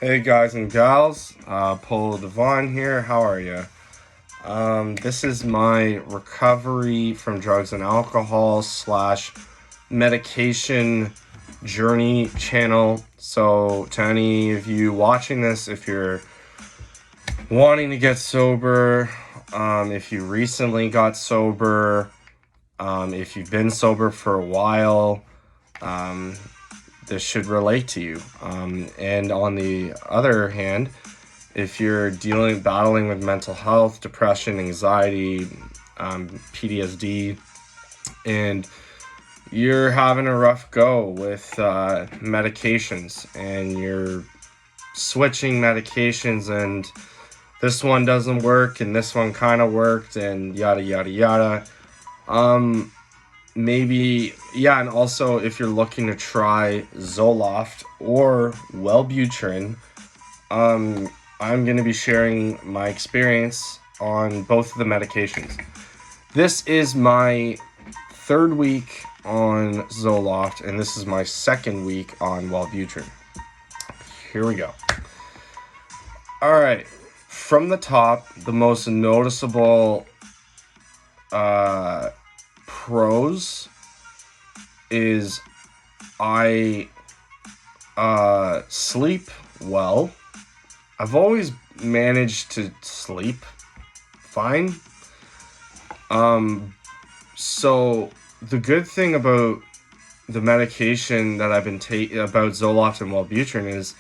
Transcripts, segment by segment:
Hey guys and gals, Polo Devon here. How are you? This is my recovery from drugs and alcohol / medication journey channel. So to any of you watching this, if you're wanting to get sober, if you recently got sober, if you've been sober for a while, this should relate to you. And on the other hand, if you're battling with mental health, depression, anxiety, PTSD, and you're having a rough go with medications, and you're switching medications, and this one doesn't work, and this one kind of worked, and yada yada yada. Maybe, yeah, and also if you're looking to try ZOLOFT or WELLBUTRIN, I'm going to be sharing my experience on both of the medications. This is my third week on ZOLOFT, and this is my second week on WELLBUTRIN. Here we go. All right, from the top, the most noticeable pros is I sleep well. I've always managed to sleep fine. So the good thing about the medication that I've been taking, about ZOLOFT and WELLBUTRIN, is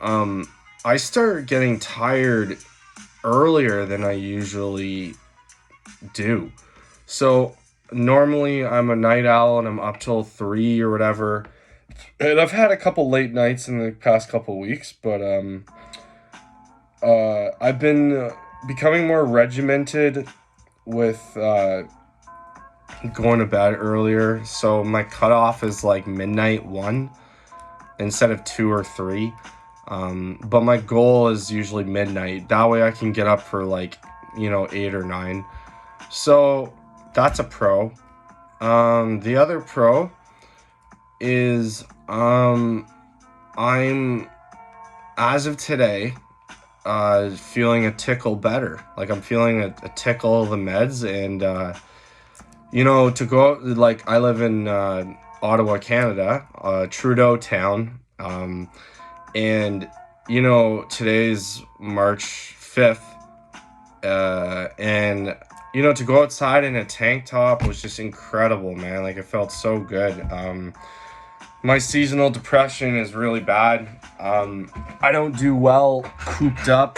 I start getting tired earlier than I usually do. So normally I'm a night owl and I'm up till 3 or whatever. And I've had a couple late nights in the past couple weeks, but I've been becoming more regimented with going to bed earlier. So my cutoff is like midnight 1 instead of 2 or 3. But my goal is usually midnight. That way I can get up for 8 or 9. So that's a pro. The other pro is I'm, as of today, feeling a tickle better. Like, I'm feeling a tickle of the meds, and to go out, I live in Ottawa, Canada, Trudeau town, and today's March 5th, and to go outside in a tank top was just incredible, man. Like, it felt so good. My seasonal depression is really bad. I don't do well cooped up.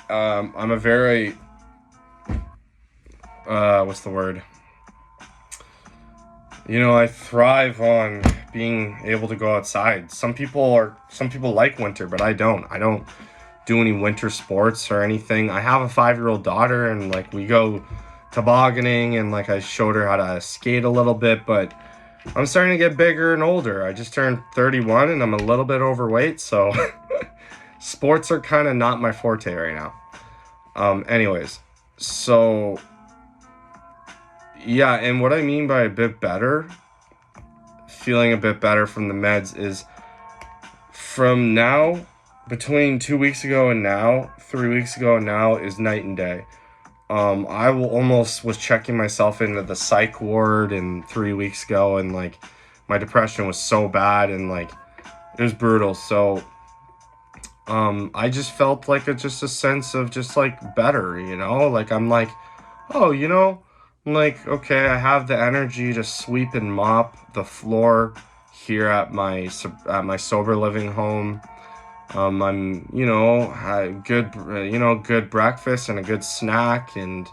I'm a very, what's the word? I thrive on being able to go outside. Some people like winter, but I don't. I don't do any winter sports or anything. I have a 5-year-old daughter, and we go tobogganing, and I showed her how to skate a little bit, but I'm starting to get bigger and older. I just turned 31 and I'm a little bit overweight, so sports are kind of not my forte right now. Anyways, so yeah, and what I mean by a bit better, feeling a bit better from the meds, is from now, between 2 weeks ago and now, 3 weeks ago and now, is night and day. I was checking myself into the psych ward and 3 weeks ago, and my depression was so bad, and it was brutal. So I just felt just a sense of just better, I'm okay, I have the energy to sweep and mop the floor here at my sober living home. I'm, had good breakfast and a good snack, and,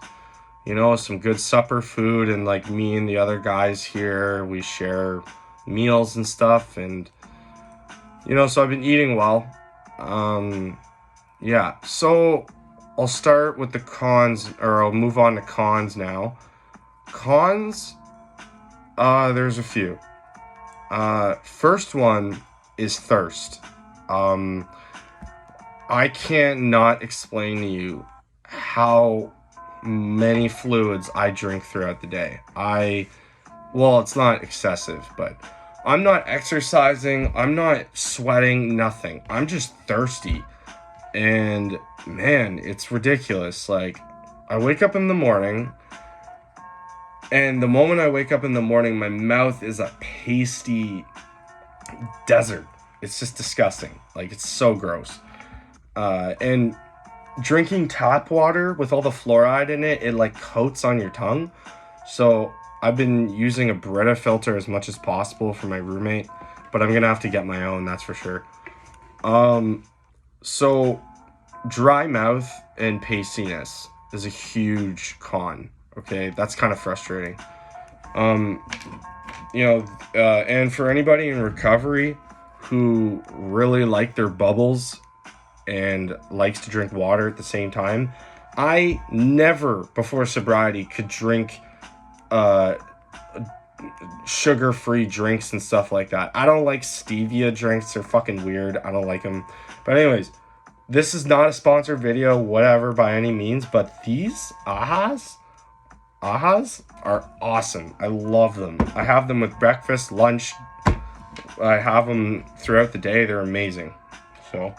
some good supper food, and me and the other guys here, we share meals and stuff, and, so I've been eating well. Yeah, so I'll start with the cons, or I'll move on to cons now. Cons, there's a few. First one is thirst. I can't not explain to you how many fluids I drink throughout the day. Well, it's not excessive, but I'm not exercising, I'm not sweating, nothing. I'm just thirsty. And man, it's ridiculous. Like, I wake up in the morning, and the moment I wake up in the morning, my mouth is a pasty desert. It's just disgusting. Like, it's so gross. And drinking tap water with all the fluoride in it, it like coats on your tongue. So I've been using a Brita filter as much as possible for my roommate, but I'm gonna have to get my own, that's for sure. So dry mouth and pastiness is a huge con. Okay, that's kind of frustrating. And for anybody in recovery who really like their bubbles and likes to drink water at the same time, I never before sobriety could drink sugar-free drinks and stuff like that. I don't like stevia drinks. They're fucking weird. I don't like them. But anyways, this is not a sponsored video, whatever, by any means, but these ahas are awesome. I love them. I have them with breakfast, lunch. I have them throughout the day. They're amazing. So,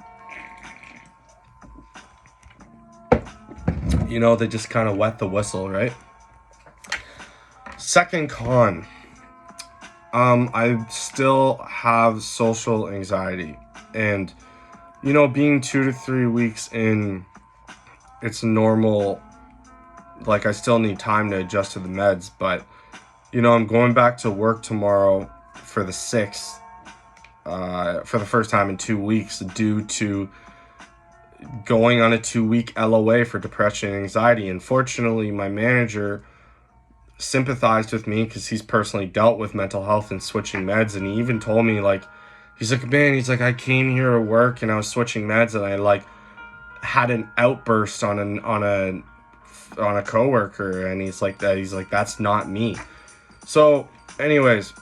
you know, they just kind of wet the whistle, right? Second con. I still have social anxiety, and you know, being 2 to 3 weeks in, it's normal. Like, I still need time to adjust to the meds, but you know, I'm going back to work tomorrow for the 6th, for the first time in 2 weeks, due to going on a 2-week LOA for depression and anxiety. And fortunately, my manager sympathized with me because he's personally dealt with mental health and switching meds, and he even told me, like, he's like, man, he's like, I came here to work and I was switching meds and I like had an outburst on a coworker, and he's like, that's not me. So anyways,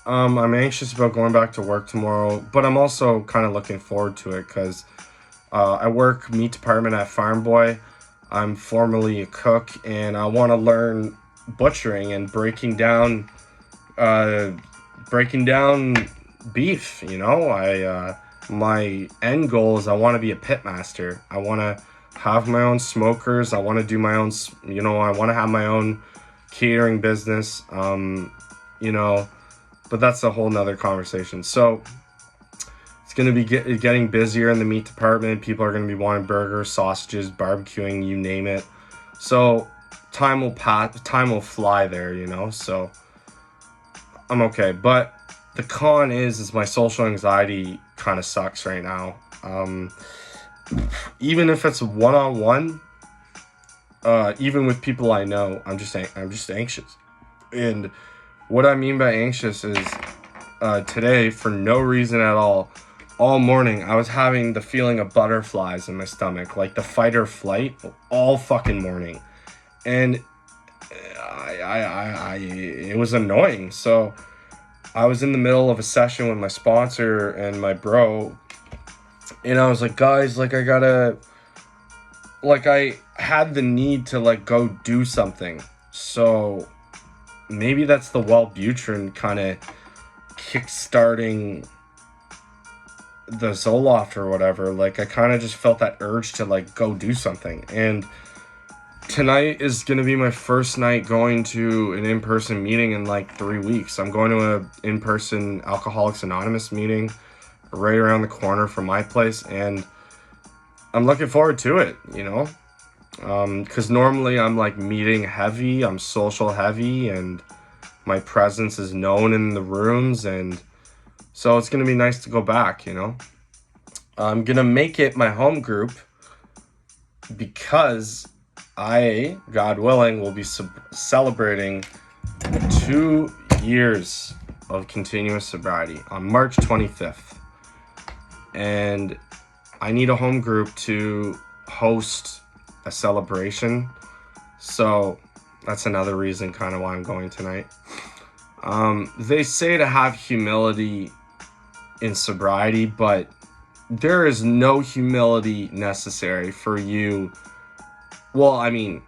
I'm anxious about going back to work tomorrow, but I'm also kind of looking forward to it because I work meat department at Farm Boy. I'm formerly a cook, and I want to learn butchering and breaking down beef. You know, my end goal is I want to be a pit master. I want to have my own smokers. I want to do my own, you know, I want to have my own catering business, you know, but that's a whole nother conversation. So it's going to be getting busier in the meat department. People are going to be wanting burgers, sausages, barbecuing, you name it. So time will fly there, you know, so I'm okay. But the con is my social anxiety kind of sucks right now. Even if it's one-on-one, even with people I know, I'm just anxious. And what I mean by anxious is today, for no reason at all morning, I was having the feeling of butterflies in my stomach, like the fight or flight, all fucking morning. And it was annoying. So I was in the middle of a session with my sponsor and my bro, and I was like, guys, like, I had the need to like go do something. So maybe that's the WELLBUTRIN kind of kickstarting the ZOLOFT or whatever. Like, I kind of just felt that urge to like go do something. And tonight is going to be my first night going to an in-person meeting in like 3 weeks. I'm going to a in-person Alcoholics Anonymous meeting right around the corner from my place, and I'm looking forward to it, you know, because normally I'm like meeting heavy, I'm social heavy, and my presence is known in the rooms, and so it's going to be nice to go back, you know. I'm going to make it my home group because I, God willing, will be celebrating 2 years of continuous sobriety on March 25th. And I need a home group to host a celebration. So that's another reason kind of why I'm going tonight. They say to have humility in sobriety, but there is no humility necessary for you. Well, I mean,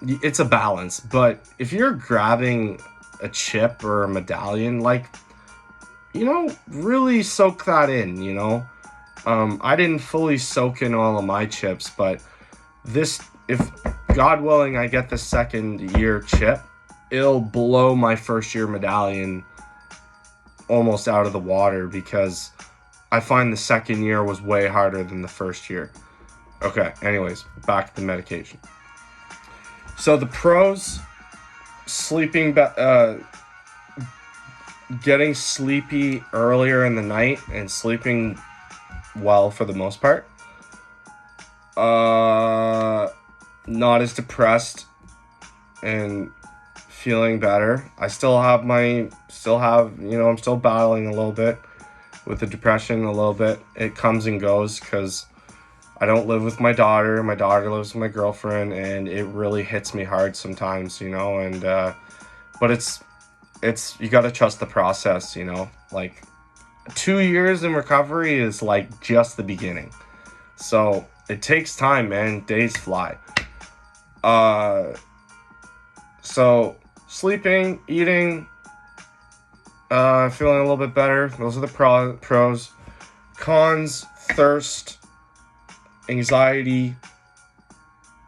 it's a balance, but if you're grabbing a chip or a medallion, like, really soak that in. I didn't fully soak in all of my chips, but if God willing, I get the second year chip, it'll blow my first year medallion almost out of the water, because I find the second year was way harder than the first year. Okay, anyways, back to the medication. So the pros, getting sleepy earlier in the night and sleeping well for the most part. Not as depressed and feeling better. I'm still battling a little bit with the depression a little bit. It comes and goes because I don't live with my daughter. My daughter lives with my girlfriend, and it really hits me hard sometimes, and but it's you got to trust the process, like 2 years in recovery is like just the beginning. So it takes time, man. Days fly. So sleeping, eating, feeling a little bit better. Those are the pros. Cons, thirst, anxiety,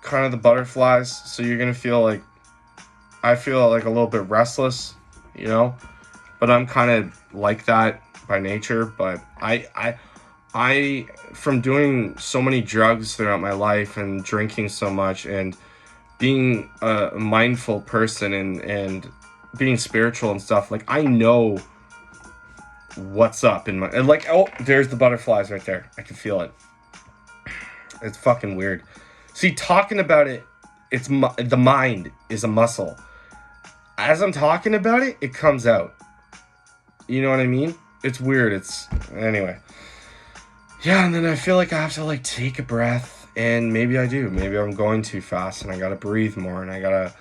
kind of the butterflies. So you're going to feel like, I feel like a little bit restless, but I'm kind of like that by nature. But I from doing so many drugs throughout my life and drinking so much and being a mindful person and being spiritual and stuff, like I know what's up in my, like, oh, there's the butterflies right there. I can feel it. It's fucking weird. See, talking about it, the mind is a muscle. As I'm talking about it, it comes out. You know what I mean? It's weird. Anyway. Yeah, and then I feel like I have to like take a breath, and maybe I do. Maybe I'm going too fast and I gotta breathe more and I gotta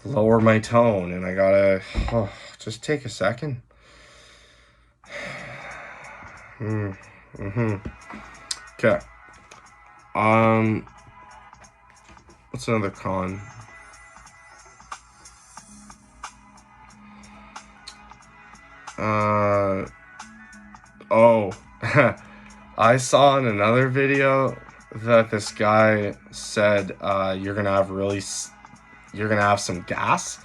lower my tone and I gotta just take a second. Okay. What's another con? I saw in another video that this guy said you're gonna have some gas,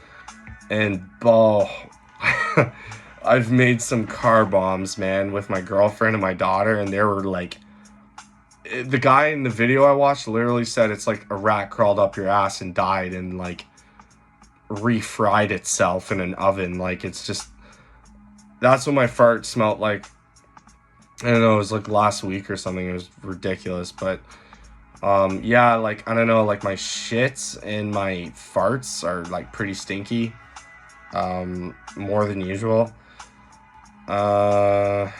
and I've made some car bombs, man, with my girlfriend and my daughter, and they were like, the guy in the video I watched literally said it's like a rat crawled up your ass and died and like refried itself in an oven. Like, it's just, that's what my fart smelled like. I don't know, it was like last week or something. It was ridiculous. But yeah, like, I don't know, like my shits and my farts are like pretty stinky, more than usual. Another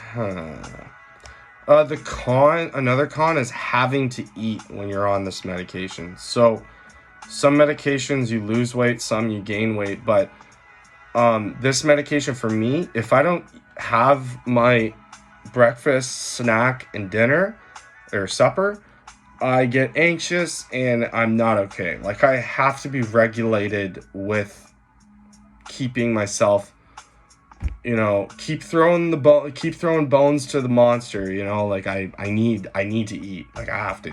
con is having to eat when you're on this medication. So some medications you lose weight, some you gain weight, but this medication for me, if I don't have my breakfast, snack, and dinner or supper, I get anxious and I'm not okay. Like, I have to be regulated with keeping myself, keep throwing bones to the monster, like I need to eat. Like, I have to.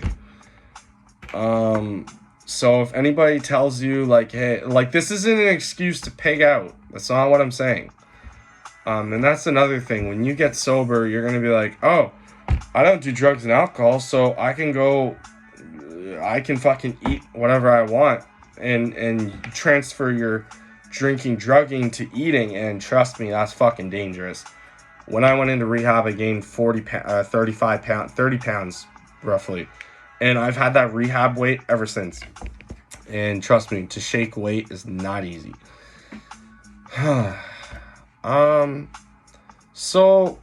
So if anybody tells you like, hey, like, this isn't an excuse to pig out. That's not what I'm saying. And that's another thing. When you get sober, you're gonna be like, oh, I don't do drugs and alcohol, so I can fucking eat whatever I want, and transfer your drinking, drugging to eating, and trust me, that's fucking dangerous. When I went into rehab, I gained 30 pounds roughly, and I've had that rehab weight ever since. And trust me, to shake weight is not easy. So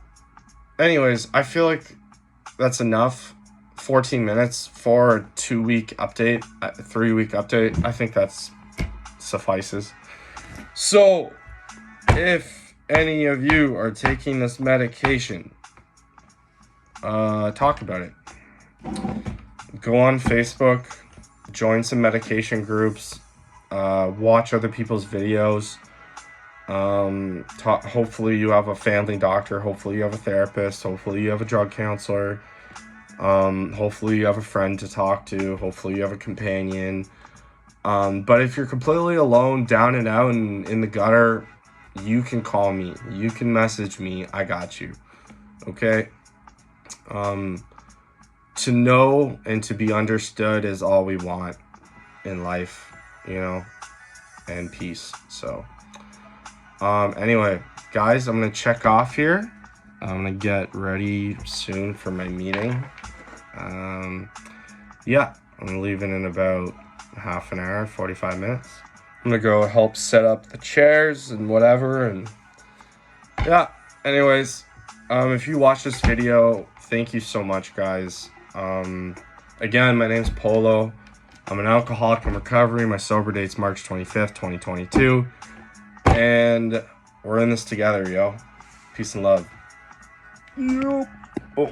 anyways, I feel like that's enough. 14 minutes for a 2-week update, 3-week update. I think that's suffices. So if any of you are taking this medication, talk about it. Go on Facebook, join some medication groups, watch other people's videos. Hopefully you have a family doctor. Hopefully you have a therapist. Hopefully you have a drug counselor. Hopefully you have a friend to talk to. Hopefully you have a companion. But if you're completely alone, down and out, and in the gutter, you can call me. You can message me. I got you. Okay? To know and to be understood is all we want in life, you know, and peace. So, anyway, guys, I'm going to check off here. I'm going to get ready soon for my meeting. Yeah, I'm leaving in about half an hour, 45 minutes. I'm gonna go help set up the chairs and whatever, and yeah, anyways, if you watch this video, thank you so much, guys. Again, my name's Polo. I'm an alcoholic in recovery. My sober date's March 25th, 2022, and we're in this together, yo. Peace and love. Yep.